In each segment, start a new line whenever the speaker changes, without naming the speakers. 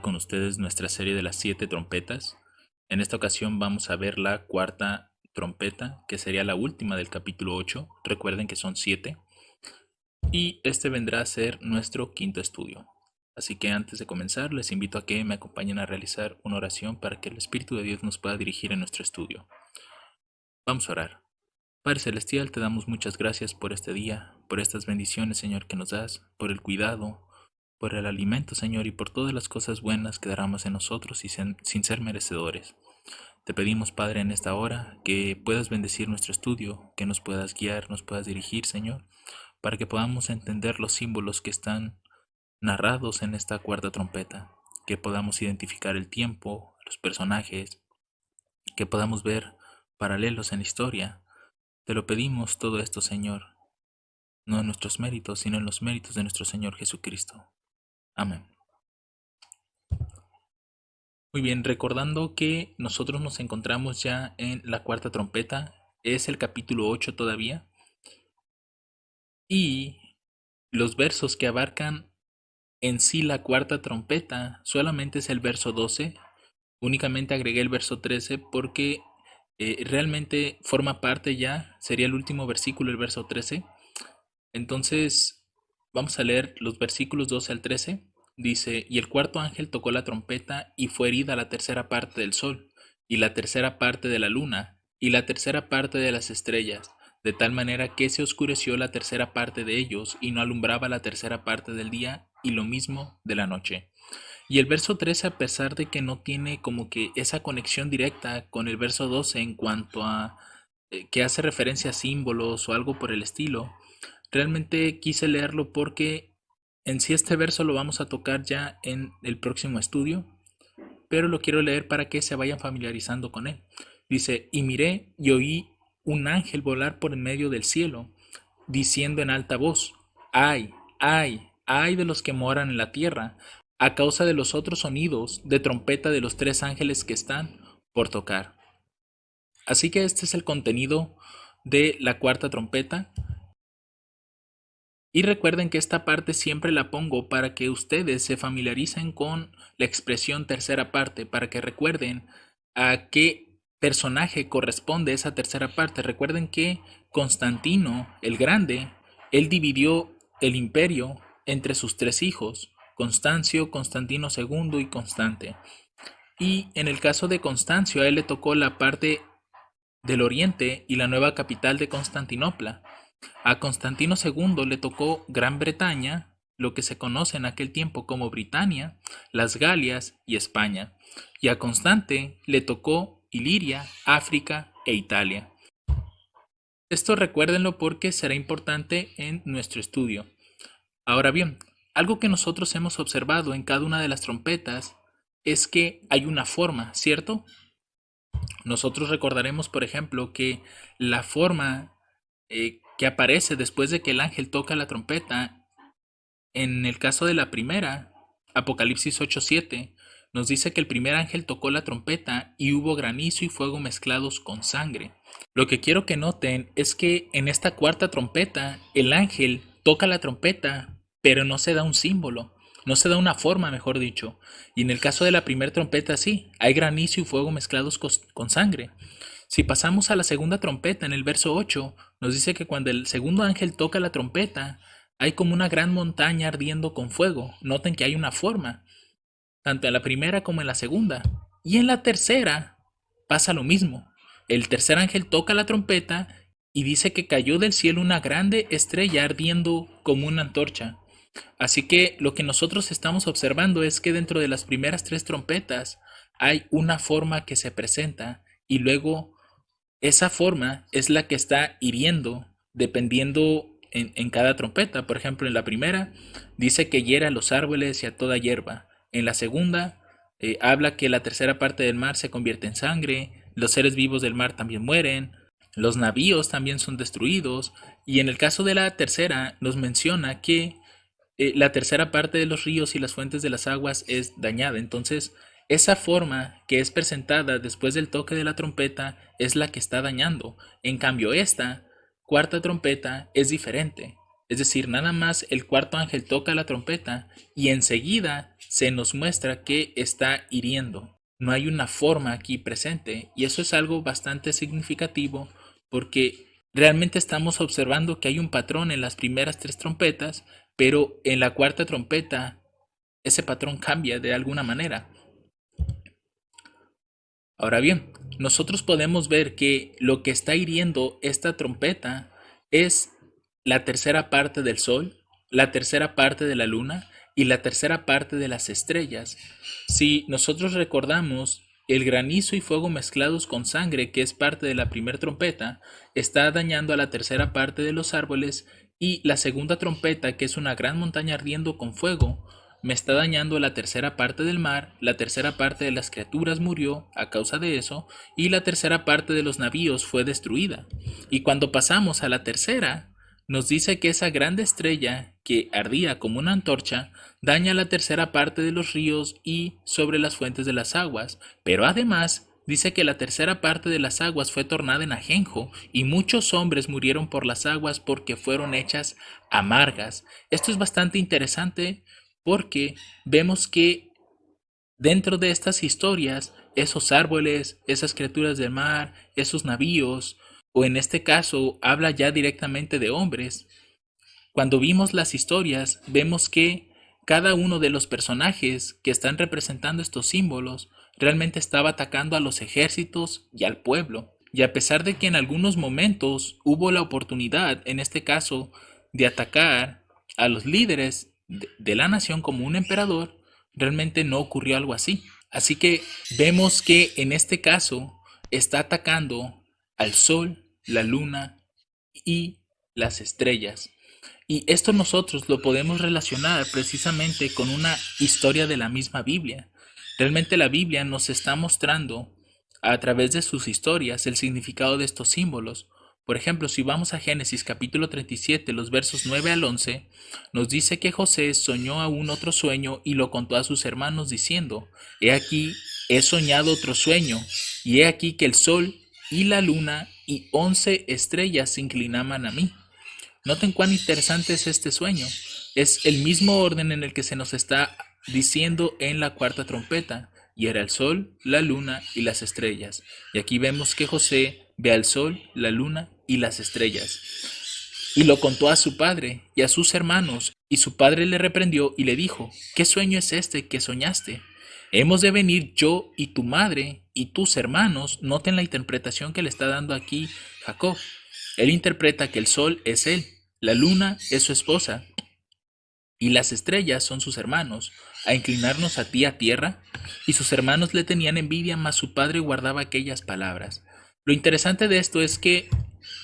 con ustedes nuestra serie de las 7 trompetas. En esta ocasión vamos a ver la cuarta trompeta, que sería la última del capítulo 8. Recuerden que son 7. Y este vendrá a ser nuestro quinto estudio. Así que antes de comenzar, les invito a que me acompañen a realizar una oración para que el Espíritu de Dios nos pueda dirigir en nuestro estudio. Vamos a orar. Padre Celestial, te damos muchas gracias por este día, por estas bendiciones, Señor, que nos das, por el cuidado, por el alimento, Señor, y por todas las cosas buenas que derramas en nosotros y sin ser merecedores. Te pedimos, Padre, en esta hora, que puedas bendecir nuestro estudio, que nos puedas guiar, nos puedas dirigir, Señor, para que podamos entender los símbolos que están narrados en esta cuarta trompeta, que podamos identificar el tiempo, los personajes, que podamos ver paralelos en la historia. Te lo pedimos todo esto, Señor, no en nuestros méritos, sino en los méritos de nuestro Señor Jesucristo. Amén. Muy bien, recordando que nosotros nos encontramos ya en la cuarta trompeta, es el capítulo 8 todavía, y los versos que abarcan en sí la cuarta trompeta solamente es el verso 12. Únicamente agregué el verso 13 porque realmente forma parte ya, sería el último versículo, el verso 13. Entonces vamos a leer los versículos 12 al 13. Dice: y el cuarto ángel tocó la trompeta, y fue herida la tercera parte del sol, y la tercera parte de la luna, y la tercera parte de las estrellas, de tal manera que se oscureció la tercera parte de ellos, y no alumbraba la tercera parte del día, y lo mismo de la noche. Y el verso 13, a pesar de que no tiene como que esa conexión directa con el verso 12 en cuanto a que hace referencia a símbolos o algo por el estilo, realmente quise leerlo porque en sí este verso lo vamos a tocar ya en el próximo estudio, pero lo quiero leer para que se vayan familiarizando con él. Dice: y miré y oí un ángel volar por en medio del cielo, diciendo en alta voz: ay, ay, ay de los que moran en la tierra, a causa de los otros sonidos de trompeta de los 3 ángeles que están por tocar. Así que este es el contenido de la cuarta trompeta. Y recuerden que esta parte siempre la pongo para que ustedes se familiaricen con la expresión tercera parte, para que recuerden a qué personaje corresponde esa tercera parte. Recuerden que Constantino el Grande, él dividió el imperio entre sus 3 hijos, Constancio, Constantino II y Constante. Y en el caso de Constancio, a él le tocó la parte del oriente y la nueva capital de Constantinopla. A Constantino II le tocó Gran Bretaña, lo que se conoce en aquel tiempo como Britania, las Galias y España. Y a Constante le tocó Iliria, África e Italia. Esto recuérdenlo porque será importante en nuestro estudio. Ahora bien, algo que nosotros hemos observado en cada una de las trompetas es que hay una forma, ¿cierto? Nosotros recordaremos, por ejemplo, que la forma que aparece después de que el ángel toca la trompeta, en el caso de la primera, Apocalipsis 8:7, nos dice que el primer ángel tocó la trompeta y hubo granizo y fuego mezclados con sangre. Lo que quiero que noten es que en esta cuarta trompeta, el ángel toca la trompeta, pero no se da un símbolo, no se da una forma, mejor dicho. Y en el caso de la primera trompeta, sí, hay granizo y fuego mezclados con sangre. Si pasamos a la segunda trompeta, en el verso 8, nos dice que cuando el segundo ángel toca la trompeta, hay como una gran montaña ardiendo con fuego. Noten que hay una forma, tanto en la primera como en la segunda. Y en la tercera pasa lo mismo. El tercer ángel toca la trompeta y dice que cayó del cielo una grande estrella ardiendo como una antorcha. Así que lo que nosotros estamos observando es que dentro de las primeras 3 trompetas hay una forma que se presenta, y luego esa forma es la que está hiriendo dependiendo en cada trompeta. Por ejemplo, en la primera dice que hiera a los árboles y a toda hierba. En la segunda habla que la tercera parte del mar se convierte en sangre, los seres vivos del mar también mueren, los navíos también son destruidos. Y en el caso de la tercera nos menciona que la tercera parte de los ríos y las fuentes de las aguas es dañada. Entonces, esa forma que es presentada después del toque de la trompeta es la que está dañando. En cambio, esta cuarta trompeta es diferente. Es decir, nada más el cuarto ángel toca la trompeta y enseguida se nos muestra que está hiriendo. No hay una forma aquí presente y eso es algo bastante significativo porque realmente estamos observando que hay un patrón en las primeras tres trompetas, pero en la cuarta trompeta ese patrón cambia de alguna manera. Ahora bien, nosotros podemos ver que lo que está hiriendo esta trompeta es la tercera parte del sol, la tercera parte de la luna y la tercera parte de las estrellas. Si nosotros recordamos, el granizo y fuego mezclados con sangre, que es parte de la primera trompeta, está dañando a la tercera parte de los árboles, y la segunda trompeta, que es una gran montaña ardiendo con fuego, me está dañando la tercera parte del mar, la tercera parte de las criaturas murió a causa de eso, y la tercera parte de los navíos fue destruida. Y cuando pasamos a la tercera, nos dice que esa grande estrella que ardía como una antorcha daña la tercera parte de los ríos y sobre las fuentes de las aguas, pero además dice que la tercera parte de las aguas fue tornada en ajenjo y muchos hombres murieron por las aguas porque fueron hechas amargas. Esto es bastante interesante porque vemos que dentro de estas historias, esos árboles, esas criaturas del mar, esos navíos, o en este caso habla ya directamente de hombres, cuando vimos las historias, vemos que cada uno de los personajes que están representando estos símbolos realmente estaba atacando a los ejércitos y al pueblo. Y a pesar de que en algunos momentos hubo la oportunidad, en este caso, de atacar a los líderes de la nación como un emperador, realmente no ocurrió algo así. Así que vemos que en este caso está atacando al sol, la luna y las estrellas. Y esto nosotros lo podemos relacionar precisamente con una historia de la misma Biblia. Realmente la Biblia nos está mostrando a través de sus historias el significado de estos símbolos. Por ejemplo, si vamos a Génesis capítulo 37, los versos 9 al 11, nos dice que José soñó aún otro sueño y lo contó a sus hermanos diciendo, he aquí, he soñado otro sueño, y he aquí que el sol y la luna y 11 estrellas se inclinaban a mí. Noten cuán interesante es este sueño. Es el mismo orden en el que se nos está diciendo en la cuarta trompeta, y era el sol, la luna y las estrellas. Y aquí vemos que José ve al sol, la luna y las estrellas. Y lo contó a su padre y a sus hermanos, y su padre le reprendió y le dijo, ¿qué sueño es este que soñaste? Hemos de venir yo y tu madre y tus hermanos. Noten la interpretación que le está dando aquí Jacob. Él interpreta que el sol es él, la luna es su esposa y las estrellas son sus hermanos, a inclinarnos a ti a tierra. Y sus hermanos le tenían envidia, mas su padre guardaba aquellas palabras. Lo interesante de esto es que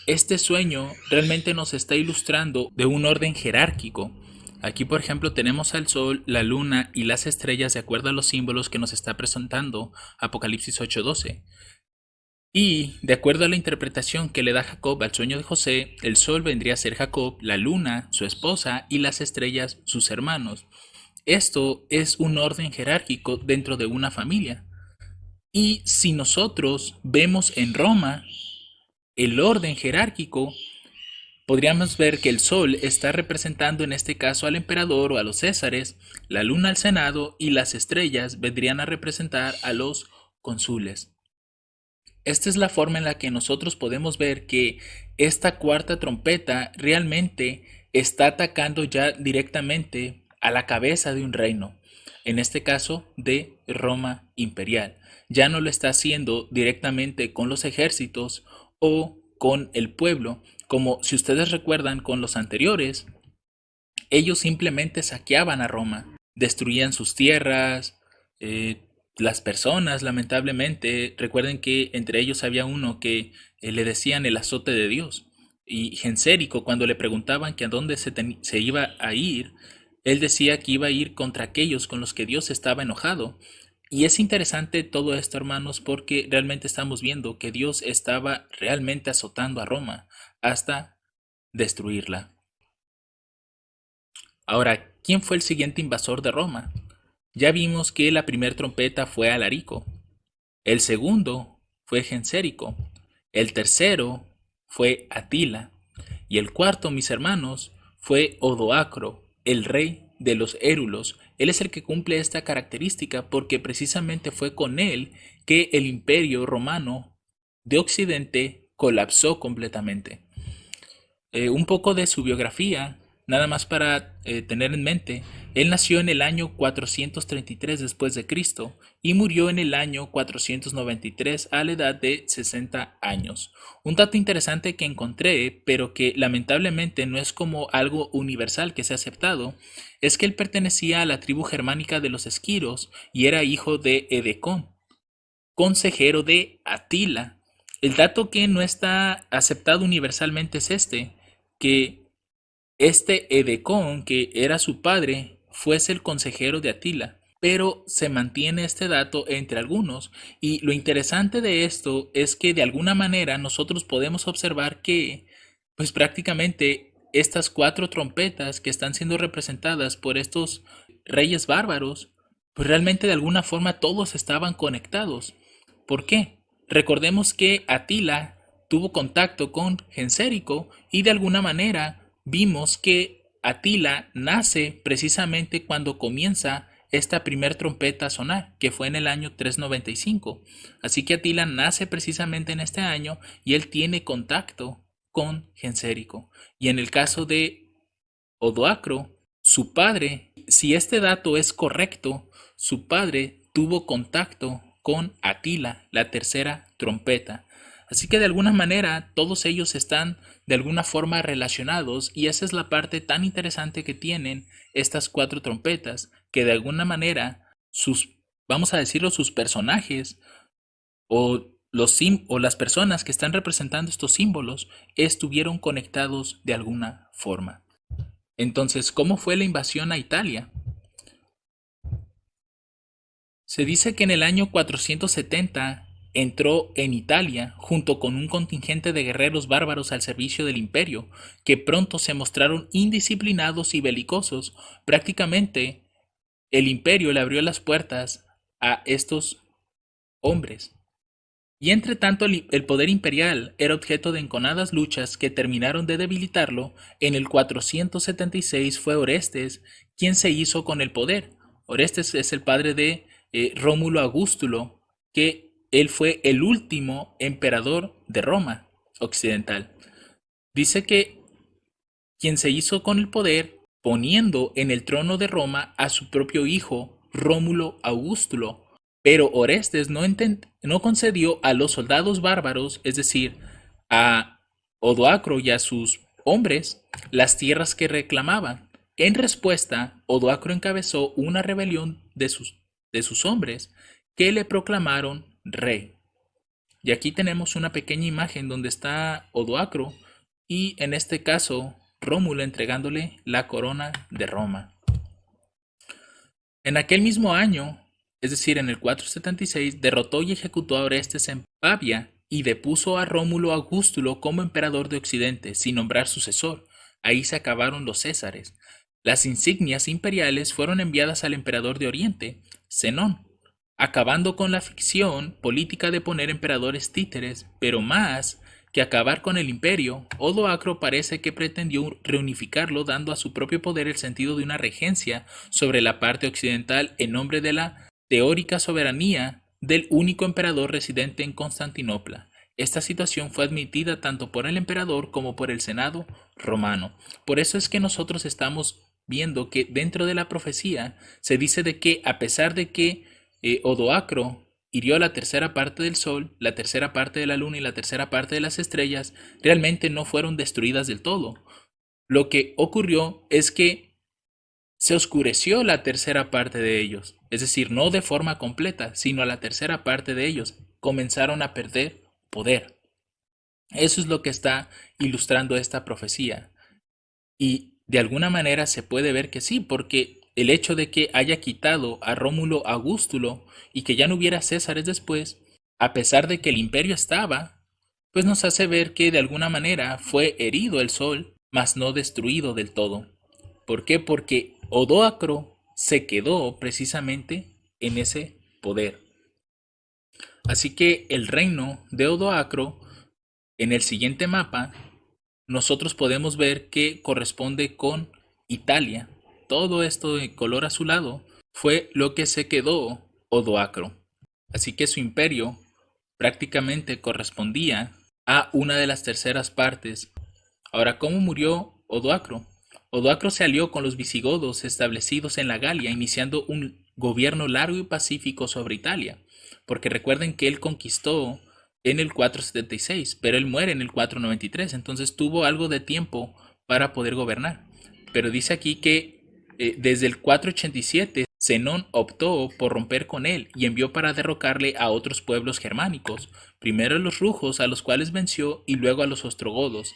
este sueño realmente nos está ilustrando de un orden jerárquico. Aquí, por ejemplo, tenemos al sol, la luna y las estrellas de acuerdo a los símbolos que nos está presentando Apocalipsis 8:12. Y, de acuerdo a la interpretación que le da Jacob al sueño de José, el sol vendría a ser Jacob, la luna, su esposa, y las estrellas, sus hermanos. Esto es un orden jerárquico dentro de una familia. Y si nosotros vemos en Roma el orden jerárquico, podríamos ver que el sol está representando en este caso al emperador o a los césares, la luna al senado y las estrellas vendrían a representar a los cónsules. Esta es la forma en la que nosotros podemos ver que esta cuarta trompeta realmente está atacando ya directamente a la cabeza de un reino, en este caso de Roma imperial. Ya no lo está haciendo directamente con los ejércitos o con el pueblo, como si ustedes recuerdan con los anteriores, ellos simplemente saqueaban a Roma, destruían sus tierras, las personas, lamentablemente, recuerden que entre ellos había uno que le decían el azote de Dios. Y Gensérico, cuando le preguntaban que a dónde se iba a ir, él decía que iba a ir contra aquellos con los que Dios estaba enojado. Y es interesante todo esto, hermanos, porque realmente estamos viendo que Dios estaba realmente azotando a Roma hasta destruirla. Ahora, ¿quién fue el siguiente invasor de Roma? Ya vimos que la primera trompeta fue Alarico, el segundo fue Gensérico, el tercero fue Atila, y el cuarto, mis hermanos, fue Odoacro, el rey de los Érulos, Él es el que cumple esta característica porque precisamente fue con él que el imperio romano de Occidente colapsó completamente. Un poco de su biografía, nada más para tener en mente. Él nació en el año 433 después de Cristo y murió en el año 493 a la edad de 60 años. Un dato interesante que encontré, pero que lamentablemente no es como algo universal que se ha aceptado, es que él pertenecía a la tribu germánica de los esquiros y era hijo de Edecón, consejero de Atila. El dato que no está aceptado universalmente es que este Edecón, que era su padre, fuese el consejero de Atila, pero se mantiene este dato entre algunos, y lo interesante de esto es que de alguna manera nosotros podemos observar que, pues prácticamente estas cuatro trompetas que están siendo representadas por estos reyes bárbaros, pues realmente de alguna forma todos estaban conectados. ¿Por qué? Recordemos que Atila tuvo contacto con Gensérico y de alguna manera vimos que Atila nace precisamente cuando comienza esta primer trompeta a sonar, que fue en el año 395. Así que Atila nace precisamente en este año y él tiene contacto con Gensérico. Y en el caso de Odoacro, su padre, si este dato es correcto, su padre tuvo contacto con Atila, la tercera trompeta. Así que de alguna manera todos ellos están de alguna forma relacionados y esa es la parte tan interesante que tienen estas cuatro trompetas, que de alguna manera vamos a decirlo, sus personajes o o las personas que están representando estos símbolos estuvieron conectados de alguna forma. Entonces, ¿cómo fue la invasión a Italia? Se dice que en el año 470 entró en Italia junto con un contingente de guerreros bárbaros al servicio del imperio, que pronto se mostraron indisciplinados y belicosos. Prácticamente el imperio le abrió las puertas a estos hombres. Y entre tanto el poder imperial era objeto de enconadas luchas que terminaron de debilitarlo. En el 476 fue Orestes quien se hizo con el poder. Orestes es el padre de Rómulo Augustulo, que él fue el último emperador de Roma occidental. Dice que quien se hizo con el poder poniendo en el trono de Roma a su propio hijo Rómulo Augustulo, pero Orestes no concedió a los soldados bárbaros, es decir, a Odoacro y a sus hombres, las tierras que reclamaban. En respuesta, Odoacro encabezó una rebelión de sus hombres que le proclamaron rey. Y aquí tenemos una pequeña imagen donde está Odoacro y en este caso Rómulo entregándole la corona de Roma. En aquel mismo año, es decir, en el 476, derrotó y ejecutó a Orestes en Pavia y depuso a Rómulo Augustulo como emperador de Occidente, sin nombrar sucesor. Ahí se acabaron los césares. Las insignias imperiales fueron enviadas al emperador de Oriente, Zenón, acabando con la ficción política de poner emperadores títeres, pero más que acabar con el imperio, Odoacro parece que pretendió reunificarlo dando a su propio poder el sentido de una regencia sobre la parte occidental en nombre de la teórica soberanía del único emperador residente en Constantinopla. Esta situación fue admitida tanto por el emperador como por el Senado romano. Por eso es que nosotros estamos viendo que dentro de la profecía se dice de que a pesar de que Odoacro hirió la tercera parte del sol, la tercera parte de la luna y la tercera parte de las estrellas, realmente no fueron destruidas del todo. Lo que ocurrió es que se oscureció la tercera parte de ellos, es decir, no de forma completa, sino la tercera parte de ellos comenzaron a perder poder. Eso es lo que está ilustrando esta profecía. Y de alguna manera se puede ver que sí, porque el hecho de que haya quitado a Rómulo Augustulo y que ya no hubiera Césares después, a pesar de que el imperio estaba, pues nos hace ver que de alguna manera fue herido el sol, mas no destruido del todo. ¿Por qué? Porque Odoacro se quedó precisamente en ese poder. Así que el reino de Odoacro, en el siguiente mapa, nosotros podemos ver que corresponde con Italia. todo esto de color azulado fue lo que se quedó Odoacro. Así que su imperio prácticamente correspondía a una de las terceras partes. Ahora, ¿cómo murió Odoacro? Odoacro se alió con los visigodos establecidos en la Galia, iniciando un gobierno largo y pacífico sobre Italia, porque recuerden que él conquistó en el 476, pero él muere en el 493, entonces tuvo algo de tiempo para poder gobernar. Pero dice aquí que desde el 487 Zenón optó por romper con él y envió para derrocarle a otros pueblos germánicos, primero a los rujos, a los cuales venció, y luego a los ostrogodos.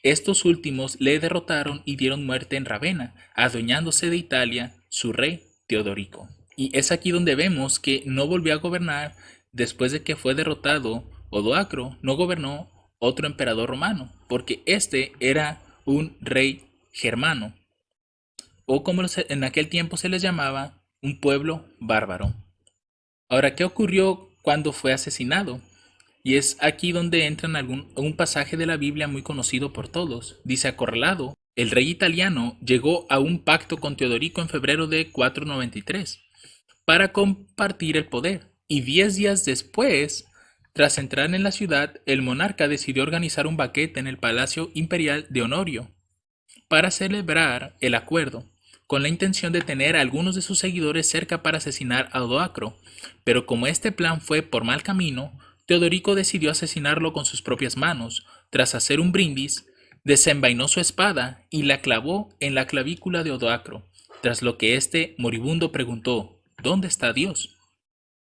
Estos últimos le derrotaron y dieron muerte en Ravenna, adueñándose de Italia su rey Teodorico. Y es aquí donde vemos que no volvió a gobernar después de que fue derrotado Odoacro, no gobernó otro emperador romano, porque este era un rey germano, o como en aquel tiempo se les llamaba, un pueblo bárbaro. Ahora, ¿qué ocurrió cuando fue asesinado? Y es aquí donde entra en un pasaje de la Biblia muy conocido por todos. Dice: acorralado, el rey italiano llegó a un pacto con Teodorico en febrero de 493 para compartir el poder. Y 10 días después, tras entrar en la ciudad, el monarca decidió organizar un banquete en el Palacio Imperial de Honorio para celebrar el acuerdo, con la intención de tener a algunos de sus seguidores cerca para asesinar a Odoacro. Pero como este plan fue por mal camino, Teodorico decidió asesinarlo con sus propias manos. Tras hacer un brindis, desenvainó su espada y la clavó en la clavícula de Odoacro, tras lo que este moribundo preguntó: ¿dónde está Dios?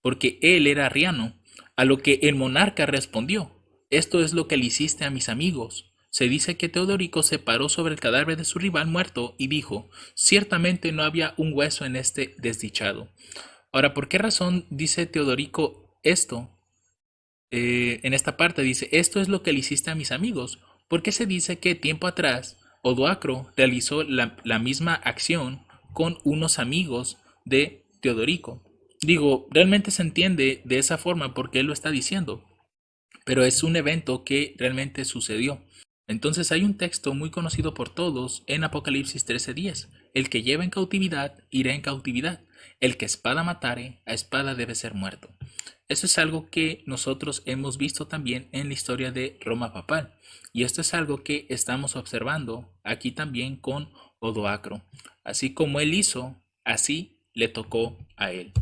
Porque él era arriano, a lo que el monarca respondió: esto es lo que le hiciste a mis amigos. Se dice que Teodorico se paró sobre el cadáver de su rival muerto y dijo: ciertamente no había un hueso en este desdichado. Ahora, ¿por qué razón dice Teodorico esto? En esta parte dice: esto es lo que le hiciste a mis amigos, porque se dice que tiempo atrás Odoacro realizó la misma acción con unos amigos de Teodorico. Digo, realmente se entiende de esa forma porque él lo está diciendo, pero es un evento que realmente sucedió. Entonces hay un texto muy conocido por todos en Apocalipsis 13:10: el que lleva en cautividad irá en cautividad, el que espada matare, a espada debe ser muerto. Eso es algo que nosotros hemos visto también en la historia de Roma papal, y esto es algo que estamos observando aquí también con Odoacro. Así como él hizo, así le tocó a él.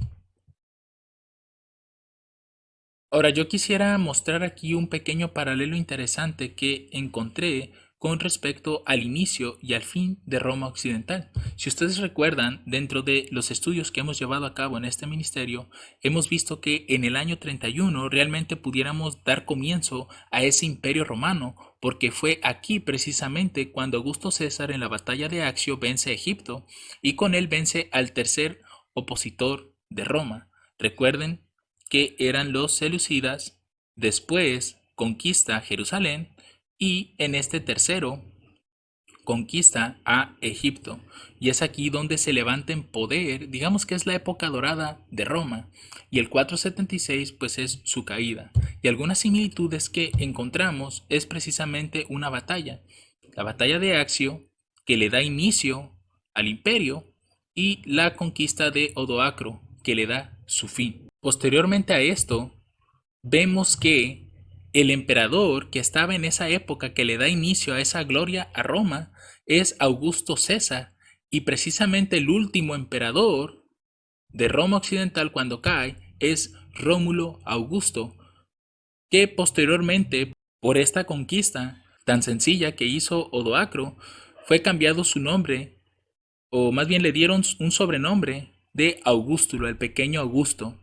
Ahora, yo quisiera mostrar aquí un pequeño paralelo interesante que encontré con respecto al inicio y al fin de Roma Occidental. Si ustedes recuerdan, dentro de los estudios que hemos llevado a cabo en este ministerio, hemos visto que en el año 31 realmente pudiéramos dar comienzo a ese imperio romano, porque fue aquí precisamente cuando Augusto César en la batalla de Accio vence a Egipto y con él vence al tercer opositor de Roma. Recuerden que eran los seleucidas, después conquista Jerusalén y en este tercero conquista a Egipto. Y es aquí donde se levanta en poder, digamos que es la época dorada de Roma, y el 476 pues es su caída. Y algunas similitudes que encontramos es precisamente una batalla, la batalla de Accio, que le da inicio al imperio, y la conquista de Odoacro, que le da su fin. Posteriormente a esto, vemos que el emperador que estaba en esa época que le da inicio a esa gloria a Roma es Augusto César, y precisamente el último emperador de Roma Occidental cuando cae es Rómulo Augusto, que posteriormente, por esta conquista tan sencilla que hizo Odoacro, fue cambiado su nombre, o más bien le dieron un sobrenombre de Augustulo, el pequeño Augusto.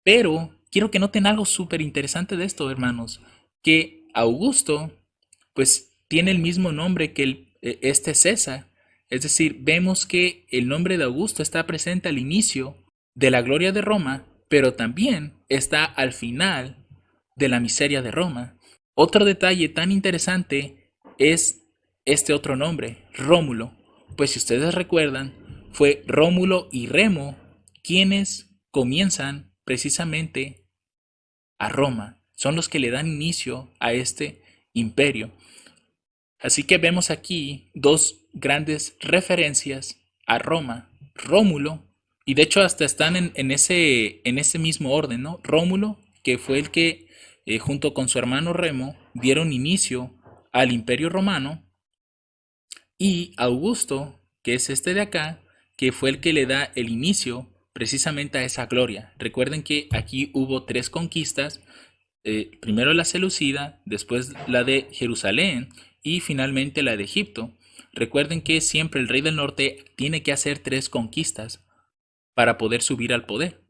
Pero quiero que noten algo súper interesante de esto, hermanos, que Augusto, pues tiene el mismo nombre que este César. Es decir, vemos que el nombre de Augusto está presente al inicio de la gloria de Roma, pero también está al final de la miseria de Roma. Otro detalle tan interesante es este otro nombre, Rómulo, pues si ustedes recuerdan, fue Rómulo y Remo quienes comienzan precisamente a Roma, son los que le dan inicio a este imperio. Así que vemos aquí dos grandes referencias a Roma, Rómulo, y de hecho hasta están en ese mismo orden, ¿no? Rómulo, que fue el que, junto con su hermano Remo, dieron inicio al Imperio Romano, y Augusto, que es este de acá, que fue el que le da el inicio precisamente a esa gloria. Recuerden que aquí hubo tres conquistas, primero la Seleucida, después la de Jerusalén y finalmente la de Egipto. Recuerden que siempre el rey del norte tiene que hacer tres conquistas para poder subir al poder.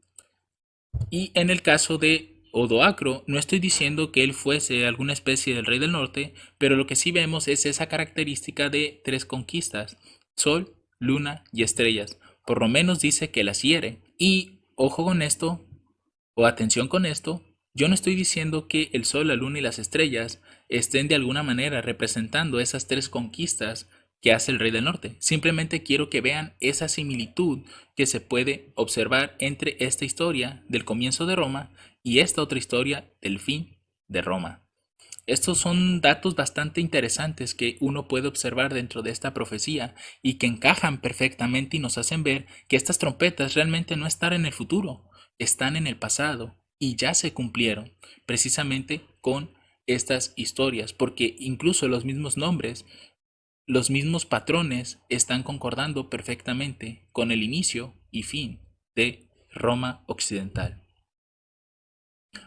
Y en el caso de Odoacro, no estoy diciendo que él fuese alguna especie del rey del norte, pero lo que sí vemos es esa característica de tres conquistas: sol, luna y estrellas. Por lo menos dice que las hiere. Y ojo con esto, o atención con esto, yo no estoy diciendo que el sol, la luna y las estrellas estén de alguna manera representando esas tres conquistas que hace el rey del norte. Simplemente quiero que vean esa similitud que se puede observar entre esta historia del comienzo de Roma y esta otra historia del fin de Roma. Estos son datos bastante interesantes que uno puede observar dentro de esta profecía y que encajan perfectamente y nos hacen ver que estas trompetas realmente no están en el futuro, están en el pasado y ya se cumplieron precisamente con estas historias, porque incluso los mismos nombres, los mismos patrones están concordando perfectamente con el inicio y fin de Roma Occidental.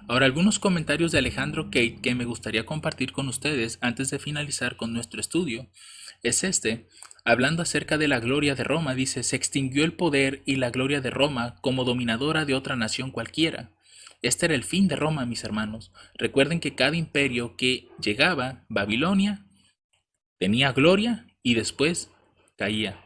Ahora, algunos comentarios de Alejandro Kate que me gustaría compartir con ustedes antes de finalizar con nuestro estudio es este. Hablando acerca de la gloria de Roma, dice: se extinguió el poder y la gloria de Roma como dominadora de otra nación cualquiera. Este era el fin de Roma, mis hermanos. Recuerden que cada imperio que llegaba, Babilonia, tenía gloria y después caía.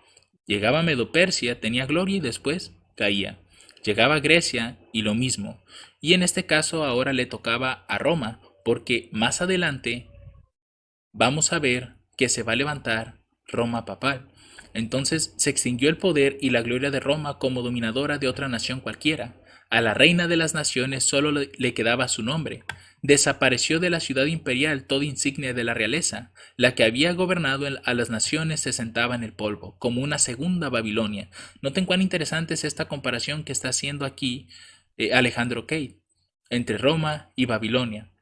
Llegaba Medo-Persia, tenía gloria y después caía. Llegaba Grecia y lo mismo. Y en este caso ahora le tocaba a Roma, porque más adelante vamos a ver que se va a levantar Roma papal. Entonces se extinguió el poder y la gloria de Roma como dominadora de otra nación cualquiera. A la reina de las naciones solo le quedaba su nombre. Desapareció de la ciudad imperial toda insignia de la realeza. La que había gobernado a las naciones se sentaba en el polvo, como una segunda Babilonia. Noten cuán interesante es esta comparación que está haciendo aquí Alejandro Kate entre Roma y Babilonia.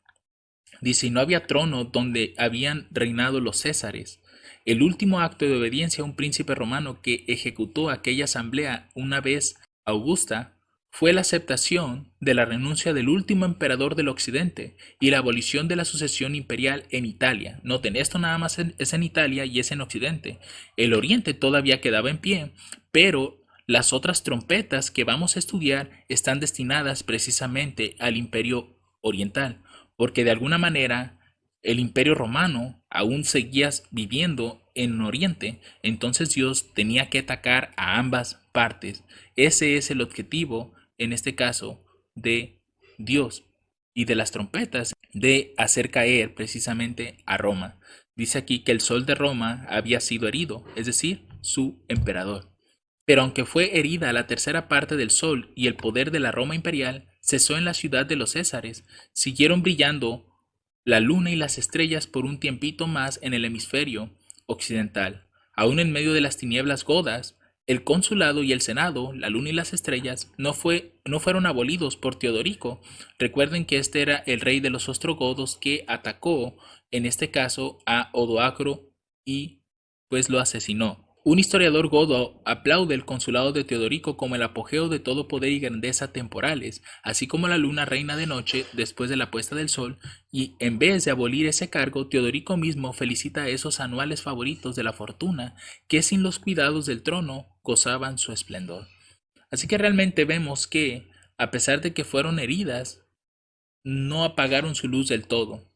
Dice: y no había trono donde habían reinado los césares. El último acto de obediencia a un príncipe romano que ejecutó aquella asamblea una vez Augusta fue la aceptación de la renuncia del último emperador del occidente y la abolición de la sucesión imperial en Italia. Noten, esto nada más es en Italia y es en occidente. El oriente todavía quedaba en pie, pero las otras trompetas que vamos a estudiar están destinadas precisamente al imperio oriental, porque de alguna manera el imperio romano aún seguía viviendo en Oriente, entonces Dios tenía que atacar a ambas partes. Ese es el objetivo, en este caso, de Dios y de las trompetas, de hacer caer precisamente a Roma. Dice aquí que el sol de Roma había sido herido, es decir, su emperador. Pero aunque fue herida la tercera parte del sol y el poder de la Roma imperial cesó en la ciudad de los Césares, siguieron brillando la luna y las estrellas por un tiempito más en el hemisferio occidental. Aún en medio de las tinieblas godas, el consulado y el senado, la luna y las estrellas, no fueron abolidos por Teodorico. Recuerden que este era el rey de los ostrogodos que atacó, en este caso, a Odoacro y pues lo asesinó. Un historiador godo aplaude el consulado de Teodorico como el apogeo de todo poder y grandeza temporales, así como la luna reina de noche después de la puesta del sol, y en vez de abolir ese cargo, Teodorico mismo felicita a esos anuales favoritos de la fortuna que sin los cuidados del trono gozaban su esplendor. Así que realmente vemos que, a pesar de que fueron heridas, no apagaron su luz del todo,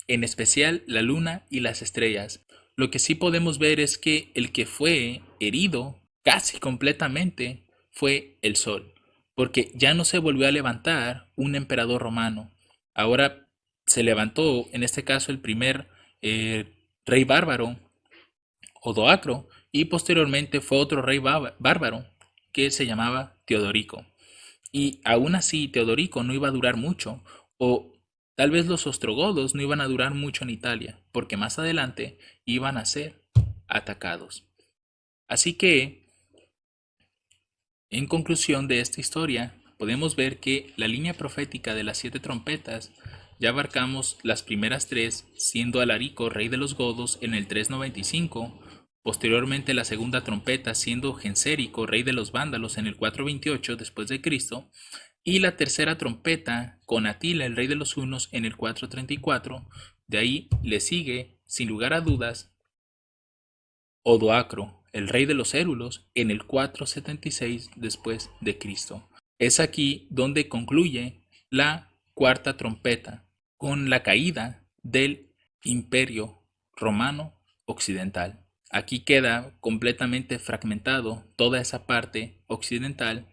en especial la luna y las estrellas. Lo que sí podemos ver es que el que fue herido casi completamente fue el sol, porque ya no se volvió a levantar un emperador romano. Ahora se levantó, en este caso, el primer rey bárbaro, Odoacro, y posteriormente fue otro rey bárbaro que se llamaba Teodorico. Y aún así Teodorico no iba a durar mucho, o tal vez los ostrogodos no iban a durar mucho en Italia, porque más adelante iban a ser atacados. Así que En conclusión de esta historia, podemos ver que la línea profética de las 7 trompetas, ya abarcamos las primeras 3, siendo Alarico rey de los godos en el 395, posteriormente la segunda trompeta siendo Gensérico rey de los vándalos en el 428 después de Cristo, y la tercera trompeta con Atila el rey de los hunos en el 434. De ahí le sigue, sin lugar a dudas, Odoacro, el rey de los Érulos, en el 476 después de Cristo. Es aquí donde concluye la cuarta trompeta, con la caída del Imperio Romano Occidental. Aquí queda completamente fragmentado toda esa parte occidental,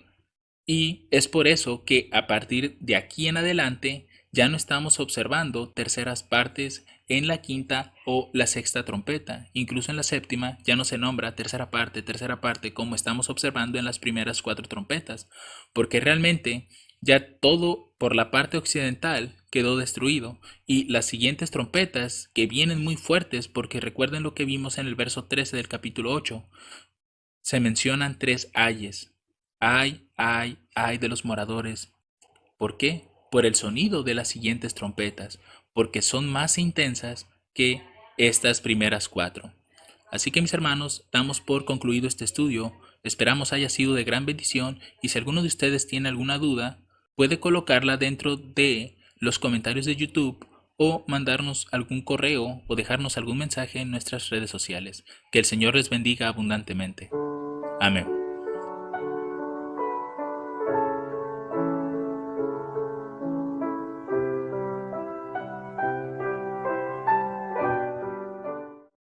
y es por eso que a partir de aquí en adelante ya no estamos observando terceras partes en la quinta o la sexta trompeta. Incluso en la séptima ya no se nombra tercera parte como estamos observando en las primeras 4 trompetas, porque realmente ya todo por la parte occidental quedó destruido, y las siguientes trompetas que vienen muy fuertes, porque recuerden lo que vimos en el verso 13 del capítulo 8, se mencionan 3 ayes. Ay de los moradores. ¿Por qué? Por el sonido de las siguientes trompetas, porque son más intensas que estas primeras 4. Así que mis hermanos, damos por concluido este estudio. Esperamos haya sido de gran bendición, y si alguno de ustedes tiene alguna duda, puede colocarla dentro de los comentarios de YouTube o mandarnos algún correo o dejarnos algún mensaje en nuestras redes sociales. Que el Señor les bendiga abundantemente. Amén.